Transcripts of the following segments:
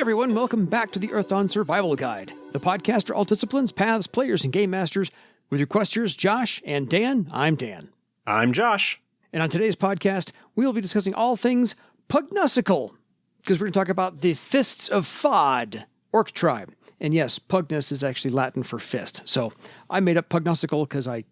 everyone, welcome back to the Earthdawn Survival Guide, the podcast for all disciplines, paths, players, and game masters. With your questers, Josh and Dan, I'm Dan. I'm Josh. And on today's podcast, we will be discussing all things pugnusical, because we're going to talk about the Fists of Fahd, Orc tribe. And yes, pugnus is actually Latin for fist. So I made up pugnusical because I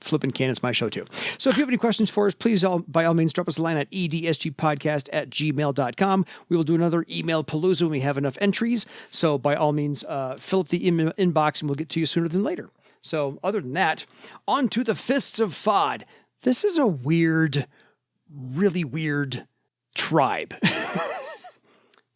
flippin' can. It's my show too. So if you have any questions for us, please by all means drop us a line at edsgpodcast@gmail.com. We will do another email palooza when we have enough entries. So by all means, fill up the email inbox and we'll get to you sooner than later. So other than that, on to the Fists of Fahd. This is a weird, really weird tribe.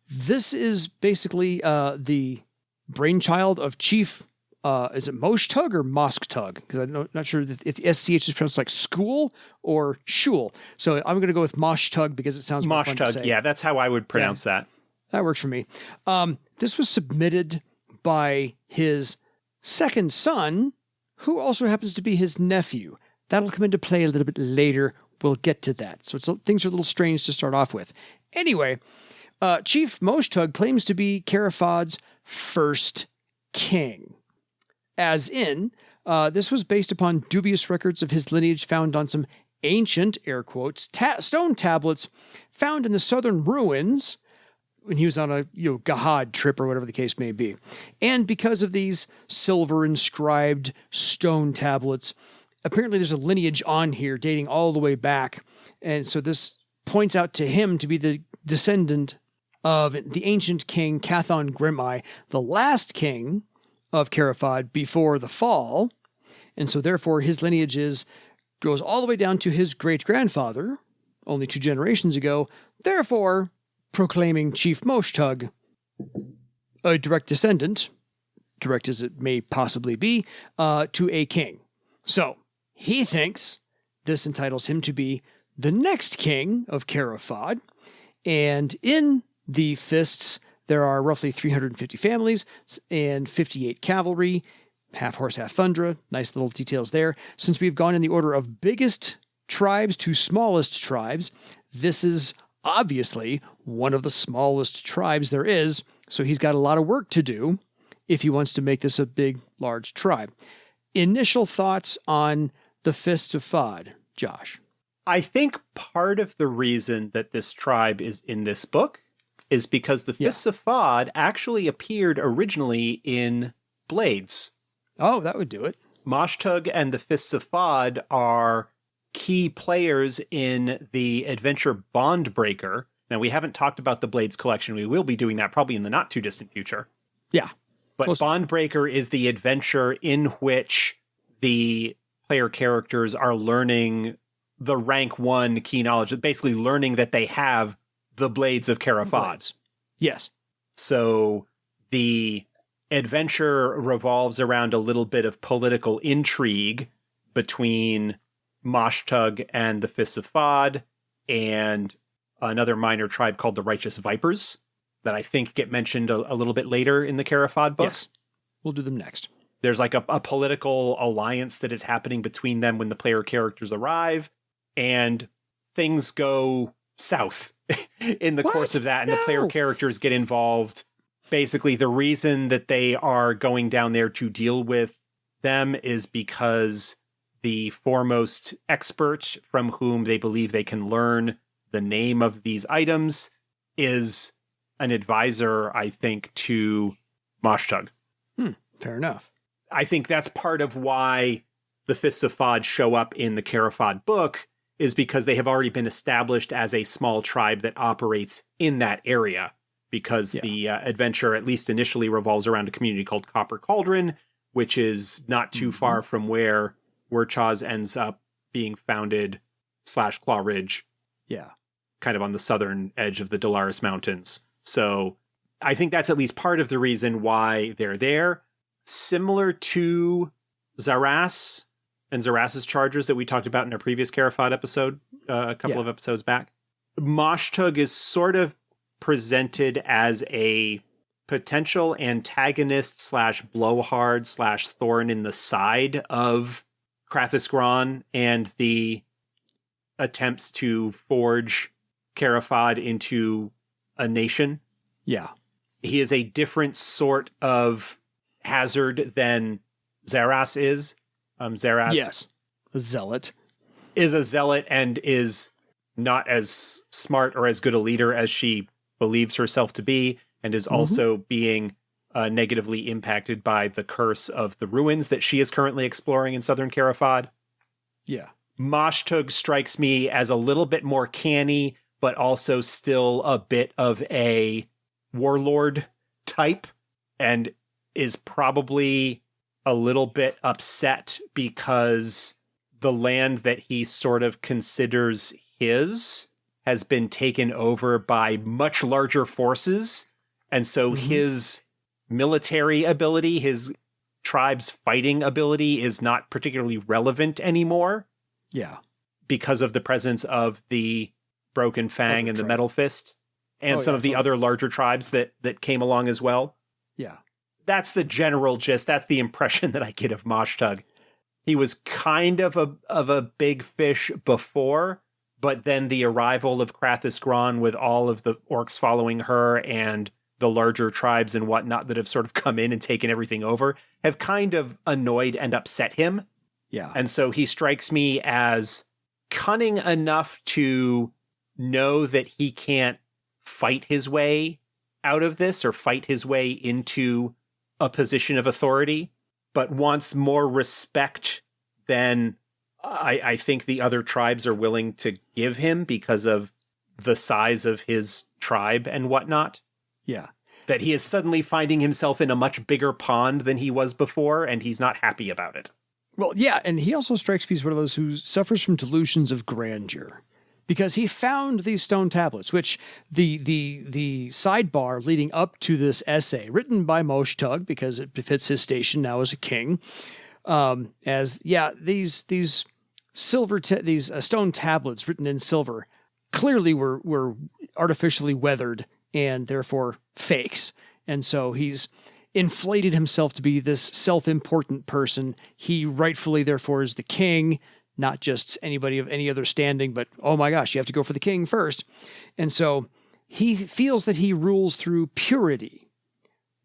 This is basically the brainchild of Chief is it Moschtug or Moschtug? Because I'm not sure if the SCH is pronounced like school or shul. So I'm going to go with Moschtug because it sounds more fun to say. Yeah, that's how I would pronounce that. That works for me. This was submitted by his second son, who also happens to be his nephew. That'll come into play a little bit later. We'll get to that. So things are a little strange to start off with. Anyway, Chief Moschtug claims to be Cara Fahd's first king. As in, this was based upon dubious records of his lineage found on some ancient, air quotes, stone tablets found in the southern ruins when he was on a Gahad trip or whatever the case may be. And because of these silver inscribed stone tablets, apparently there's a lineage on here dating all the way back. And so this points out to him to be the descendant of the ancient king Cathon Grimeye, the last king of Cara Fahd before the fall, and so therefore his lineage goes all the way down to his great-grandfather, only 2 generations ago, therefore proclaiming Chief Moschtug a direct descendant, direct as it may possibly be, to a king. So he thinks this entitles him to be the next king of Cara Fahd, and in the Fists, there are roughly 350 families and 58 cavalry, half horse, half thundra. Nice little details there. Since we've gone in the order of biggest tribes to smallest tribes, this is obviously one of the smallest tribes there is. So he's got a lot of work to do if he wants to make this a big, large tribe. Initial thoughts on the Fists of Fahd, Josh? I think part of the reason that this tribe is in this book is because the Fists of Fahd actually appeared originally in Blades. Oh, that would do it. Moschtug and the Fists of Fahd are key players in the adventure Bondbreaker. Now, we haven't talked about the Blades collection. We will be doing that probably in the not-too-distant future. Yeah. But Bondbreaker is the adventure in which the player characters are learning the rank 1 key knowledge, basically learning that they have the Blades of Cara Fahd. Yes. So the adventure revolves around a little bit of political intrigue between Moschtug and the Fists of Fahd and another minor tribe called the Righteous Vipers that I think get mentioned a little bit later in the Cara Fahd book. Yes. We'll do them next. There's like a political alliance that is happening between them when the player characters arrive, and things go south in the course of that, and the player characters get involved. Basically, the reason that they are going down there to deal with them is because the foremost expert from whom they believe they can learn the name of these items is an advisor, I think, to Moschtug. Fair enough. I think that's part of why the Fists of Fahd show up in the Cara Fahd book, is because they have already been established as a small tribe that operates in that area, because the adventure, at least initially, revolves around a community called Copper Cauldron, which is not too far from where Werchaz ends up being founded / Claw Ridge. Yeah. Kind of on the southern edge of the Dolaris Mountains. So I think that's at least part of the reason why they're there. Similar to Zarass and Zarass's chargers that we talked about in our previous Cara Fahd episode, a couple of episodes back. Moschtug is sort of presented as a potential antagonist / blowhard / thorn in the side of Krathis Gron and the attempts to forge Cara Fahd into a nation. Yeah. he is a different sort of hazard than Zarass is. Zarass Yes. A zealot. is a zealot and is not as smart or as good a leader as she believes herself to be, and is also being negatively impacted by the curse of the ruins that she is currently exploring in southern Cara Fahd. Yeah. Moschtug strikes me as a little bit more canny, but also still a bit of a warlord type, and is probably a little bit upset because the land that he sort of considers his has been taken over by much larger forces. And so his military ability, his tribe's fighting ability is not particularly relevant anymore. Yeah. Because of the presence of the Broken Fang and the Metal Fist and some of the other larger tribes that came along as well. Yeah. That's the general gist. That's the impression that I get of Moschtug. He was kind of a big fish before, but then the arrival of Krathis Gron with all of the orcs following her and the larger tribes and whatnot that have sort of come in and taken everything over have kind of annoyed and upset him. Yeah. And so he strikes me as cunning enough to know that he can't fight his way out of this or fight his way into a position of authority, but wants more respect than I think the other tribes are willing to give him because of the size of his tribe and whatnot. Yeah. That he is suddenly finding himself in a much bigger pond than he was before, and he's not happy about it. Well, yeah, and he also strikes me as one of those who suffers from delusions of grandeur. Because he found these stone tablets, which the sidebar leading up to this essay, written by Moschtug, because it befits his station now as a king, these silver these stone tablets written in silver clearly were artificially weathered and therefore fakes, and so he's inflated himself to be this self-important person. He rightfully therefore is the king. Not just anybody of any other standing, but, oh my gosh, you have to go for the king first. And so he feels that he rules through purity,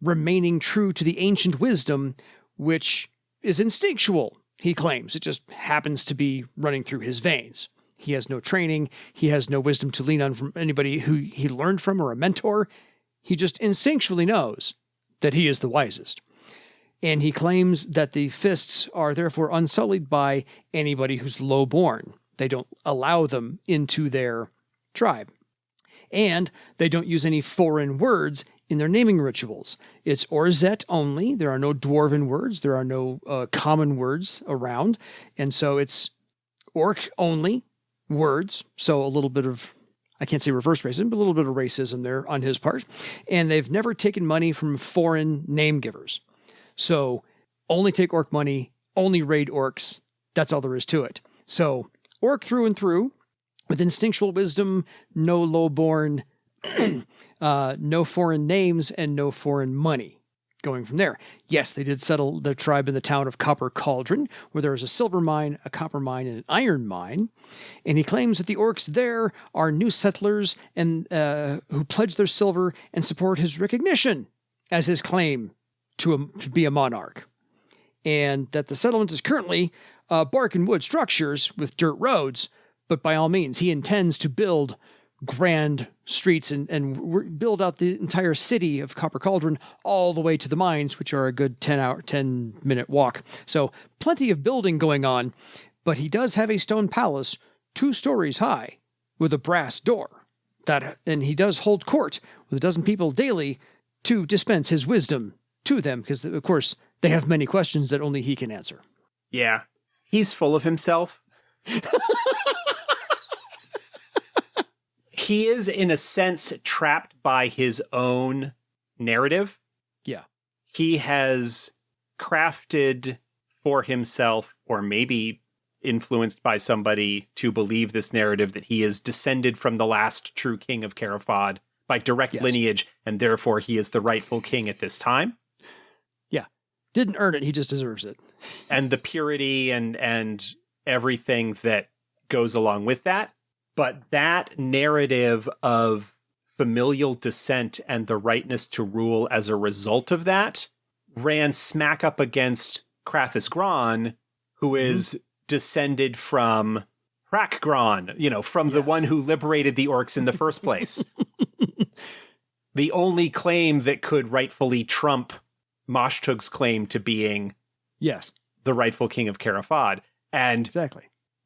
remaining true to the ancient wisdom, which is instinctual, he claims. It just happens to be running through his veins. He has no training. He has no wisdom to lean on from anybody who he learned from or a mentor. He just instinctually knows that he is the wisest. And he claims that the fists are therefore unsullied by anybody who's low-born. They don't allow them into their tribe. And they don't use any foreign words in their naming rituals. It's Orzet only. There are no dwarven words. There are no common words around. And so it's orc-only words. So a little bit of, I can't say reverse racism, but a little bit of racism there on his part. And they've never taken money from foreign name givers. So only take orc money, only raid orcs. That's all there is to it. So orc through and through, with instinctual wisdom, no lowborn, no foreign names, and no foreign money. Going from there. Yes, they did settle the tribe in the town of Copper Cauldron, where there is a silver mine, a copper mine, and an iron mine. And he claims that the orcs there are new settlers and who pledge their silver and support his recognition as his claim to be a monarch, and that the settlement is currently bark and wood structures with dirt roads, but by all means, he intends to build grand streets and build out the entire city of Copper Cauldron all the way to the mines, which are a good 10-minute walk. So plenty of building going on, but he does have a stone palace 2 stories high with a brass door. And he does hold court with 12 people daily to dispense his wisdom to them, because, of course, they have many questions that only he can answer. Yeah. He's full of himself. He is, in a sense, trapped by his own narrative. Yeah. He has crafted for himself, or maybe influenced by somebody, to believe this narrative that he is descended from the last true king of Cara Fahd by direct lineage, and therefore he is the rightful king at this time. Didn't earn it, he just deserves it. And the purity and everything that goes along with that. But that narrative of familial descent and the rightness to rule as a result of that ran smack up against Krathis Gron, who is descended from Krathis Gron, from the one who liberated the orcs in the first place. The only claim that could rightfully trump Moschtug's claim to being the rightful king of Cara Fahd. And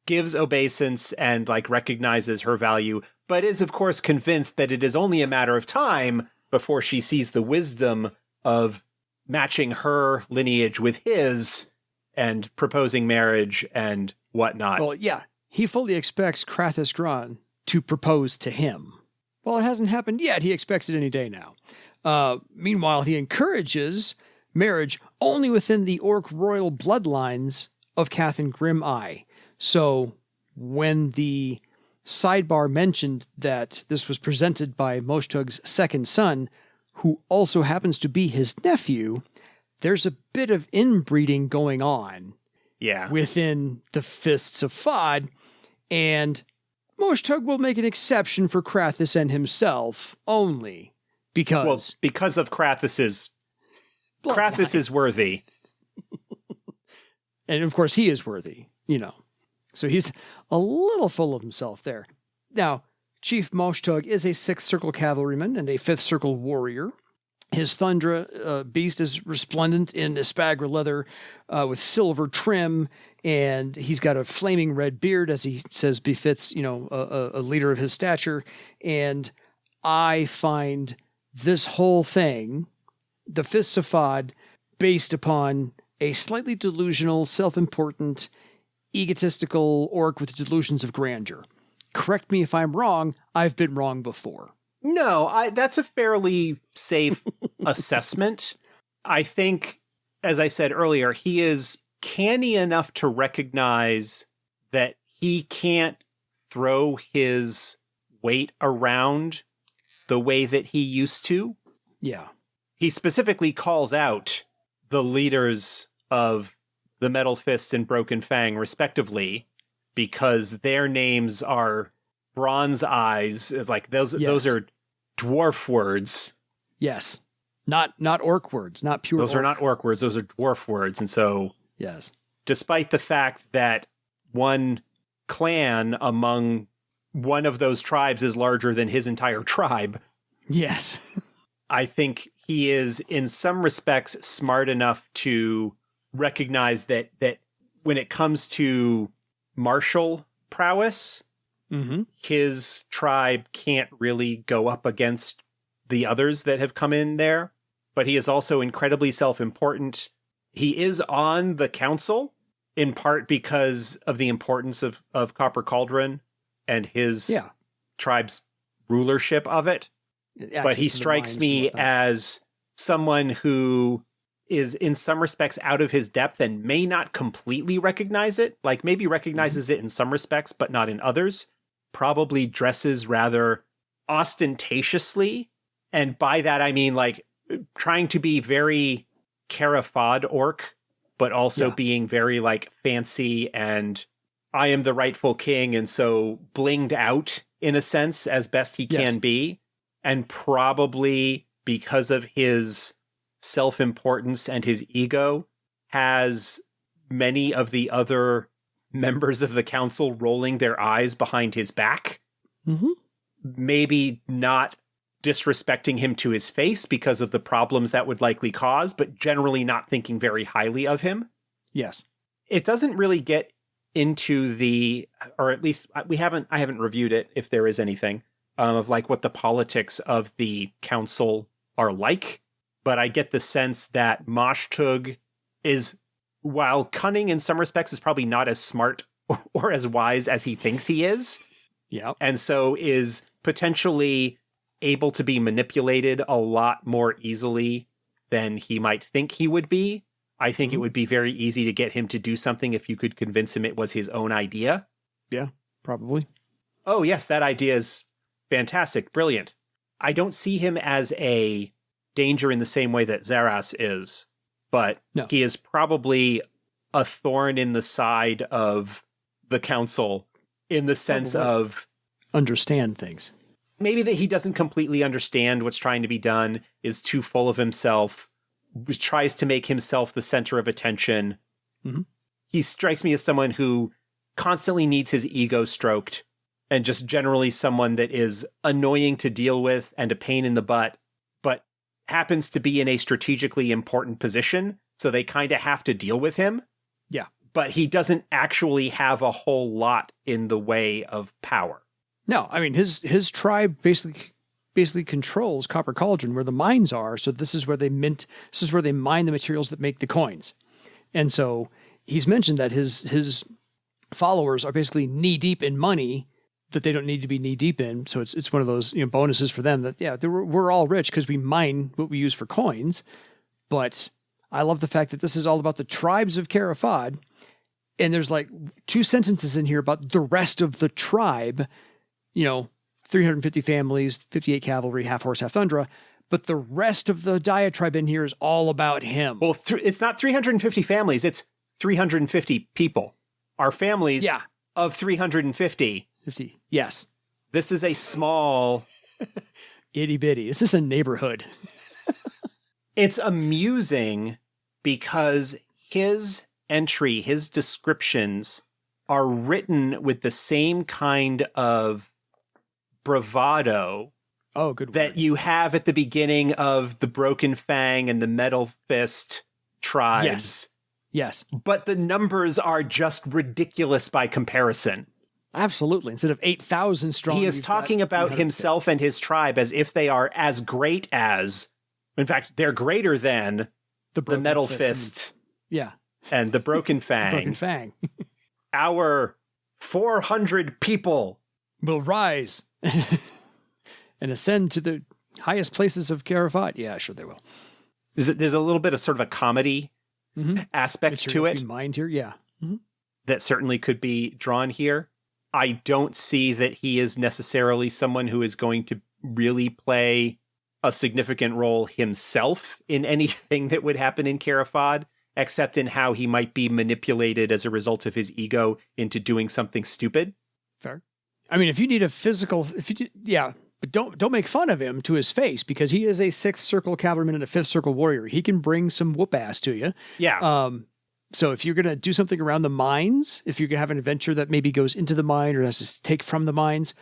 gives obeisance and recognizes her value, but is of course convinced that it is only a matter of time before she sees the wisdom of matching her lineage with his and proposing marriage and whatnot. Well, yeah, he fully expects Krathis Gron to propose to him. Well, it hasn't happened yet. He expects it any day now. Meanwhile, he encourages marriage only within the orc royal bloodlines of Cathon Grimeye. So when the sidebar mentioned that this was presented by Moschtug's second son, who also happens to be his nephew, there's a bit of inbreeding going on within the Fists of Fahd, and Moschtug will make an exception for Krathis and himself only because... Well, because of Krathis is worthy. And of course he is worthy, So he's a little full of himself there. Now, Chief Moschtug is a 6th Circle cavalryman and a 5th Circle warrior. His Thundra beast is resplendent in Espagra leather with silver trim, and he's got a flaming red beard, as he says befits, a leader of his stature. And I find this whole thing, the Fists of Fahd, based upon a slightly delusional, self-important, egotistical orc with delusions of grandeur. Correct me if I'm wrong. I've been wrong before. No, that's a fairly safe assessment. I think, as I said earlier, he is canny enough to recognize that he can't throw his weight around the way that he used to. Yeah. He specifically calls out the leaders of the Metal Fist and Broken Fang, respectively, because their names are Bronze Eyes. It's those are dwarf words. Yes. Not orc words, not pure Those are not orc words, those are dwarf words. And so, despite the fact that one clan among one of those tribes is larger than his entire tribe. Yes. I think he is, in some respects, smart enough to recognize that when it comes to martial prowess, his tribe can't really go up against the others that have come in there. But he is also incredibly self-important. He is on the council, in part because of the importance of Copper Cauldron and his tribe's rulership of it. But he strikes me as someone who is in some respects out of his depth and may not completely recognize it. Maybe recognizes it in some respects, but not in others. Probably dresses rather ostentatiously. And by that, I mean trying to be very Cara Fahd orc, but also being very fancy and I am the rightful king. And so blinged out in a sense as best he can be. And probably because of his self-importance and his ego, has many of the other members of the council rolling their eyes behind his back. Maybe not disrespecting him to his face because of the problems that would likely cause, but generally not thinking very highly of him. Yes. It doesn't really get into or at least I haven't reviewed it if there is anything. Of what the politics of the council are like. But I get the sense that Moschtug is, while cunning in some respects, is probably not as smart or as wise as he thinks he is. Yeah. And so is potentially able to be manipulated a lot more easily than he might think he would be. I think it would be very easy to get him to do something if you could convince him it was his own idea. Yeah, probably. Oh, yes, that idea is fantastic. Brilliant. I don't see him as a danger in the same way that Zarass is, but he is probably a thorn in the side of the council in the sense of... understand things. maybe that he doesn't completely understand what's trying to be done, is too full of himself, tries to make himself the center of attention. Mm-hmm. He strikes me as someone who constantly needs his ego stroked, and just generally someone that is annoying to deal with and a pain in the butt, but happens to be in a strategically important position, so they kind of have to deal with him. Yeah. But he doesn't actually have a whole lot in the way of power. No, I mean, his tribe basically controls Copper Cauldron, where the mines are, so this is where they mine the materials that make the coins. And so he's mentioned that his followers are basically knee-deep in money that they don't need to be knee-deep in, so it's one of those bonuses for them that, yeah, we're all rich because we mine what we use for coins, but I love the fact that this is all about the tribes of Cara Fahd, and there's like 2 sentences in here about the rest of the tribe, 350 families, 58 cavalry, half horse, half tundra, but the rest of the diatribe in here is all about him. Well, it's not 350 families, it's 350 people. Our families of 350. 50. Yes. This is a small... itty bitty. This is a neighborhood. It's amusing because his entry, his descriptions are written with the same kind of bravado that you have at the beginning of the Broken Fang and the Metal Fist tribes. Yes. But the numbers are just ridiculous by comparison. Absolutely. Instead of 8,000 strong. He is talking about himself and his tribe as if they are as great as, in fact, they're greater than the Metal Fist. And the Broken Fang. Broken Fang. Our 400 people will rise and ascend to the highest places of Cara Fahd. Yeah, sure they will. There's a little bit of sort of a comedy aspect to it. Mind here, yeah. Mm-hmm. That certainly could be drawn here. I don't see that he is necessarily someone who is going to really play a significant role himself in anything that would happen in Cara Fahd, except in how he might be manipulated as a result of his ego into doing something stupid. Fair. I mean, if you need a physical, but don't make fun of him to his face, because he is a 6th circle cavalryman and a 5th circle warrior. He can bring some whoop ass to you. Yeah. So if you're going to do something around the mines, if you're going to have an adventure that maybe goes into the mine or has to take from the mines,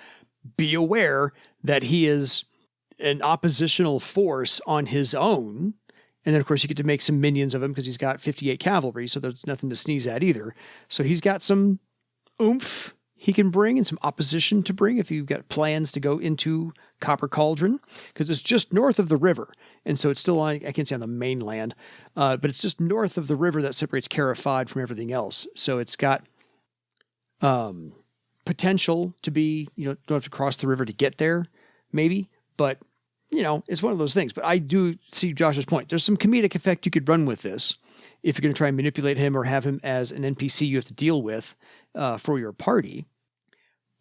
be aware that he is an oppositional force on his own. And then, of course, you get to make some minions of him because he's got 58 cavalry, so there's nothing to sneeze at either. So he's got some oomph he can bring and some opposition to bring if you've got plans to go into Copper Cauldron, because it's just north of the river. And so it's still, I can't say on the mainland, but it's just north of the river that separates Cara Fahd from everything else. So it's got potential to be, don't have to cross the river to get there, maybe. But, it's one of those things. But I do see Josh's point. There's some comedic effect you could run with this if you're going to try and manipulate him or have him as an NPC you have to deal with for your party.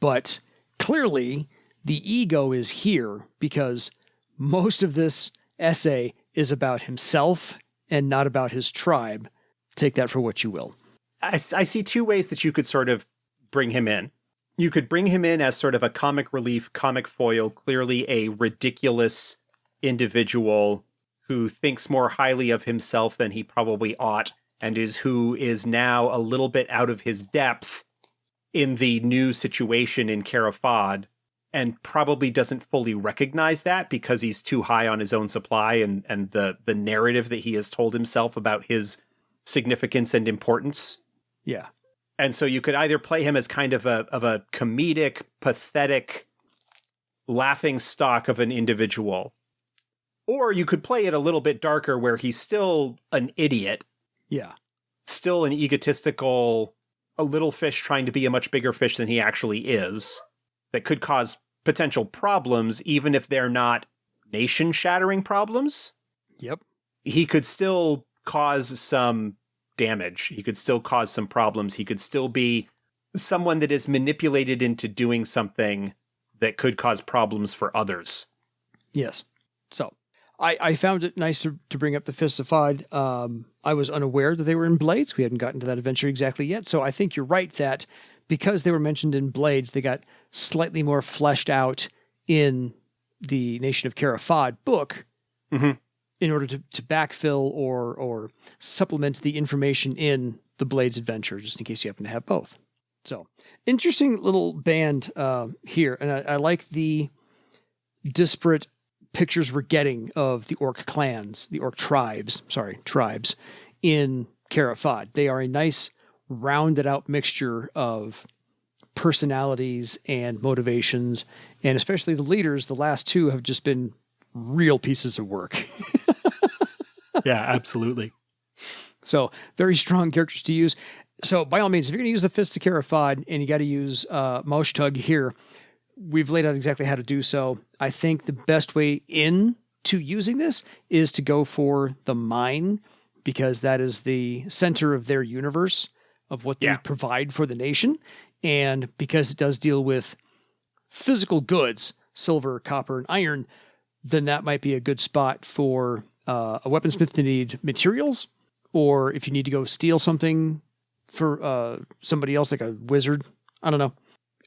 But clearly, the ego is here because most of this essay is about himself and not about his tribe. Take that for what you will. I see 2 ways that you could sort of bring him in. You could bring him in as sort of a comic relief, comic foil, clearly a ridiculous individual who thinks more highly of himself than he probably ought, and who is now a little bit out of his depth in the new situation in Cara Fahd, and probably doesn't fully recognize that because he's too high on his own supply and the narrative that he has told himself about his significance and importance. Yeah. And so you could either play him as kind of a comedic, pathetic, laughing stock of an individual, or you could play it a little bit darker where he's still an idiot. Yeah. Still an egotistical, a little fish trying to be a much bigger fish than he actually is, that could cause potential problems, even if they're not nation-shattering problems. Yep. He could still cause some damage. He could still cause some problems. He could still be someone that is manipulated into doing something that could cause problems for others. Yes. So I found it nice to bring up the Fists of Fahd. I was unaware that they were in Blades. We hadn't gotten to that adventure exactly yet. So I think you're right that because they were mentioned in Blades, they got slightly more fleshed out in the Nation of Cara Fahd book in order to backfill or supplement the information in the Blades adventure, just in case you happen to have both. So, interesting little band here. And I like the disparate pictures we're getting of the orc clans, the orc tribes in Cara Fahd. They are a nice rounded out mixture of personalities and motivations, and especially the leaders. The last two have just been real pieces of work. Yeah, absolutely. So very strong characters to use. So by all means, if you're going to use the Fists of Cara Fahd and you got to use Moschtug here, we've laid out exactly how to do so. I think the best way into using this is to go for the mine, because that is the center of their universe of what they provide for the nation. And because it does deal with physical goods, silver, copper, and iron, then that might be a good spot for a weaponsmith to need materials, or if you need to go steal something for somebody else, like a wizard, I don't know,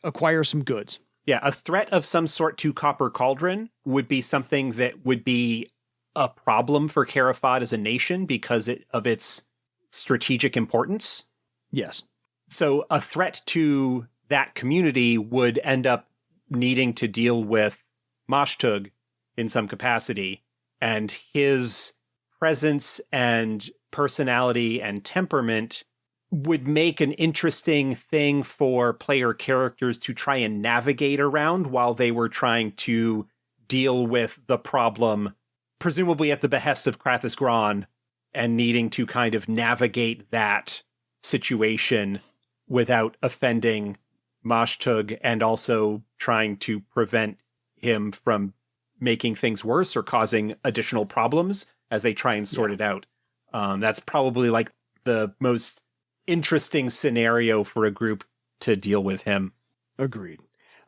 acquire some goods. Yeah, a threat of some sort to Copper Cauldron would be something that would be a problem for Cara Fahd as a nation because of its strategic importance. Yes. So a threat to that community would end up needing to deal with Moschtug in some capacity, and his presence and personality and temperament would make an interesting thing for player characters to try and navigate around while they were trying to deal with the problem, presumably at the behest of Krathis Gron, and needing to kind of navigate that situation without offending Moschtug, and also trying to prevent him from making things worse or causing additional problems as they try and sort it out. That's probably like the most interesting scenario for a group to deal with him. Agreed.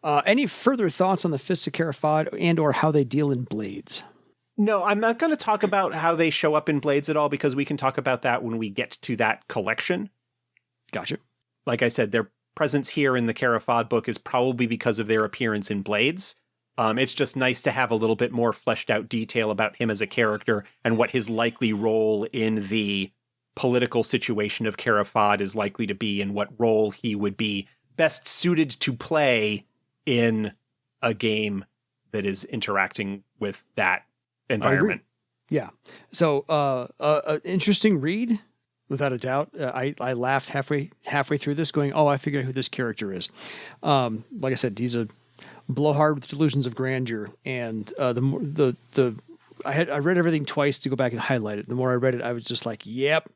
Any further thoughts on the Fists of Cara Fahd and or how they deal in Blades? No, I'm not going to talk about how they show up in Blades at all, because we can talk about that when we get to that collection. Gotcha. Like I said, their presence here in the Cara Fahd book is probably because of their appearance in Blades. It's just nice to have a little bit more fleshed out detail about him as a character and what his likely role in the political situation of Cara Fahd is likely to be, and what role he would be best suited to play in a game that is interacting with that environment. Yeah. So, interesting read, without a doubt. I laughed halfway through this, going, "Oh, I figured out who this character is." Like I said, he's a blowhard with delusions of grandeur, and I read everything twice to go back and highlight it. The more I read it, I was just like, "Yep,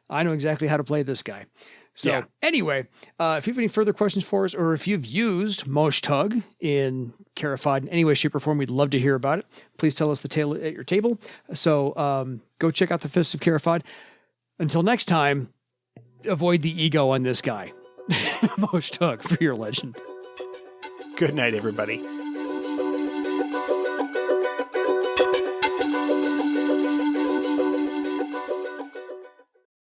I know exactly how to play this guy." So anyway, if you have any further questions for us, or if you've used Moschtug in Cara Fahd in any way, shape, or form, we'd love to hear about it. Please tell us the tale at your table. So go check out the Fists of Cara Fahd. Until next time, avoid the ego on this guy. Moschtug for your legend. Good night, everybody.